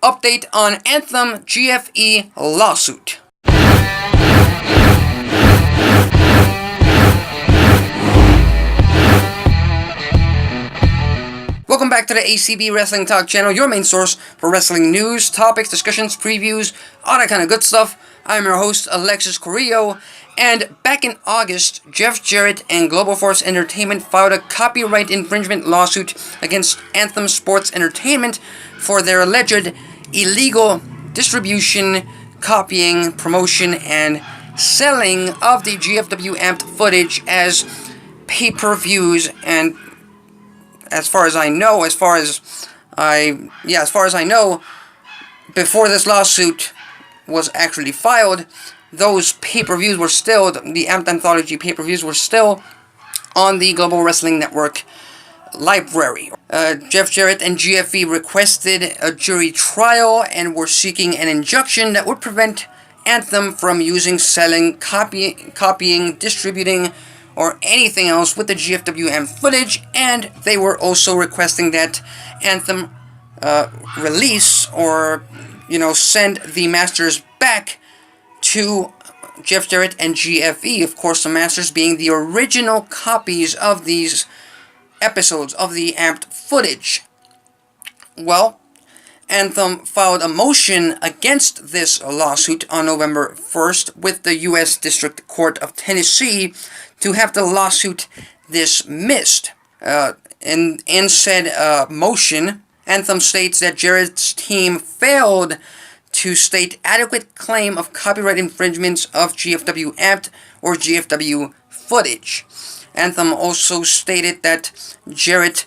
Update on Anthem G.F.E. lawsuit. Welcome back to the ACB Wrestling Talk channel, your main source for wrestling news, topics, discussions, previews, all that kind of good stuff. I'm your host, Alexis Carrillo, and back in August, Jeff Jarrett and Global Force Entertainment filed a copyright infringement lawsuit against Anthem Sports Entertainment for their alleged illegal distribution, copying, promotion, and selling of the GFW Amped footage as pay-per-views. And as far as I know, before this lawsuit was actually filed, those pay-per-views were still, the Amped Anthology pay-per-views were still on the Global Wrestling Network library. Jeff Jarrett and G.F.E. requested a jury trial and were seeking an injunction that would prevent Anthem from using, selling, copying, distributing, or anything else with the GFW Amped footage, and they were also requesting that Anthem release or, send the masters back to Jeff Jarrett and GFE. Of course, the masters being the original copies of these episodes of the Amped footage. Well, Anthem filed a motion against this lawsuit on November 1st with the U.S. District Court of Tennessee to have the lawsuit dismissed. In said motion, Anthem states that Jarrett's team failed to state adequate claim of copyright infringements of GFW Amped or GFW footage. Anthem also stated that Jarrett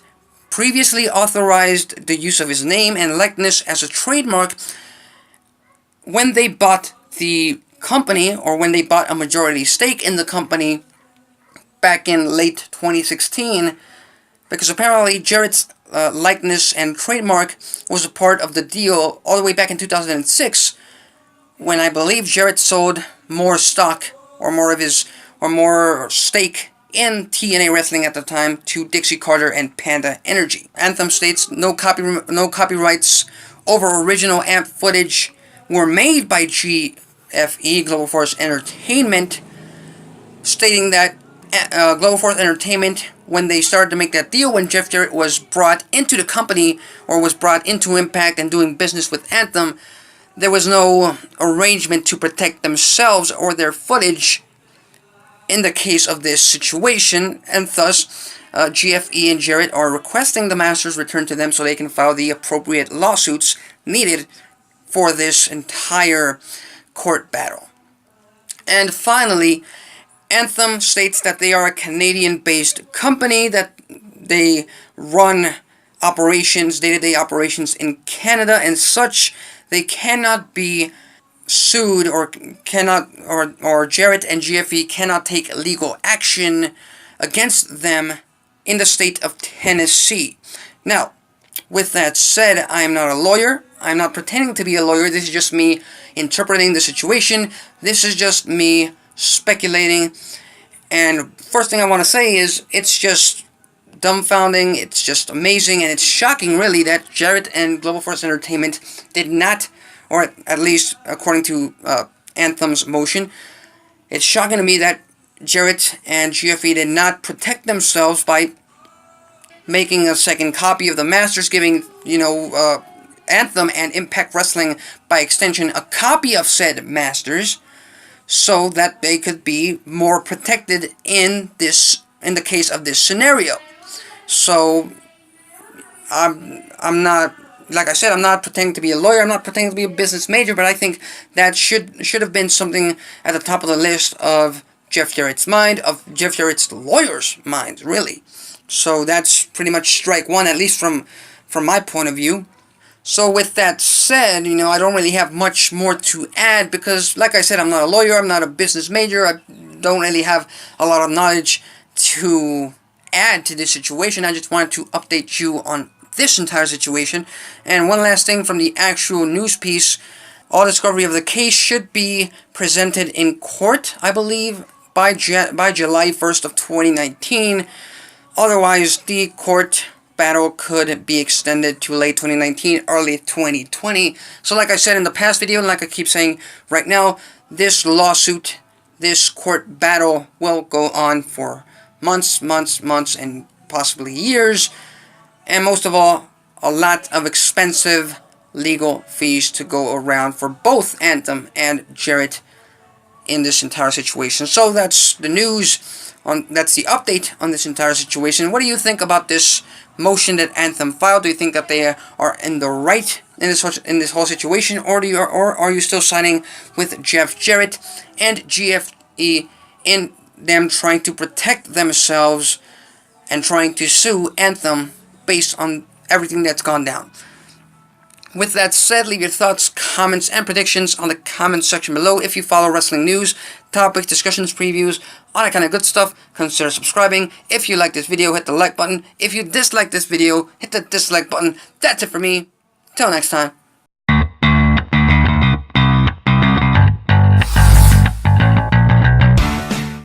previously authorized the use of his name and likeness as a trademark when they bought the company, or when they bought a majority stake in the company back in late 2016, because apparently Jarrett's likeness and trademark was a part of the deal all the way back in 2006, when I believe Jarrett sold more stock or more stake in TNA Wrestling at the time to Dixie Carter and Panda Energy. Anthem states no copyrights over original Amped footage were made by G.F.E. Global Force Entertainment, stating that Global Force Entertainment, when they started to make that deal, when Jeff Jarrett was brought into the company, or was brought into Impact and doing business with Anthem, there was no arrangement to protect themselves or their footage in the case of this situation, and thus GFE and Jarrett are requesting the masters return to them so they can file the appropriate lawsuits needed for this entire court battle. And finally, Anthem states that they are a Canadian-based company, that they run operations, day-to-day operations in Canada, and such they cannot be sued, or Jarrett and GFE cannot take legal action against them in the state of Tennessee. Now, with that said, I am not a lawyer. I'm not pretending to be a lawyer. This is just me interpreting the situation. This is just me speculating. And first thing I want to say is, it's just dumbfounding, it's just amazing, and it's shocking, really, that Jarrett and Global Force Entertainment did not, or at least according to Anthem's motion, it's shocking to me that Jarrett and GFE did not protect themselves by making a second copy of the Masters, giving, Anthem and Impact Wrestling, by extension, a copy of said Masters, so that they could be more protected in the case of this scenario. So, I'm not, like I said, I'm not pretending to be a lawyer, I'm not pretending to be a business major, but I think that should have been something at the top of the list of Jeff Jarrett's mind, of Jeff Jarrett's lawyers' minds, really. So that's pretty much strike one, at least from my point of view. So with that said, I don't really have much more to add, because, like I said, I'm not a lawyer, I'm not a business major, I don't really have a lot of knowledge to add to this situation. I just wanted to update you on this entire situation. And one last thing from the actual news piece: all discovery of the case should be presented in court, I believe, by July 1st of 2019. Otherwise, the court battle could be extended to late 2019, early 2020. So like I said in the past video, and like I keep saying right now, this lawsuit, this court battle will go on for months, and possibly years. And most of all, a lot of expensive legal fees to go around for both Anthem and Jarrett in this entire situation. So that's the news. That's the update on this entire situation. What do you think about this motion that Anthem filed? Do you think that they are in the right in this whole situation, or are you still siding with Jeff Jarrett and G.F.E. in them trying to protect themselves and trying to sue Anthem based on everything that's gone down? With that said, leave your thoughts, comments, and predictions on the comment section below. If you follow wrestling news, topics, discussions, previews, all that kind of good stuff, consider subscribing. If you like this video, hit the like button. If you dislike this video, hit the dislike button. That's it for me. Till next time.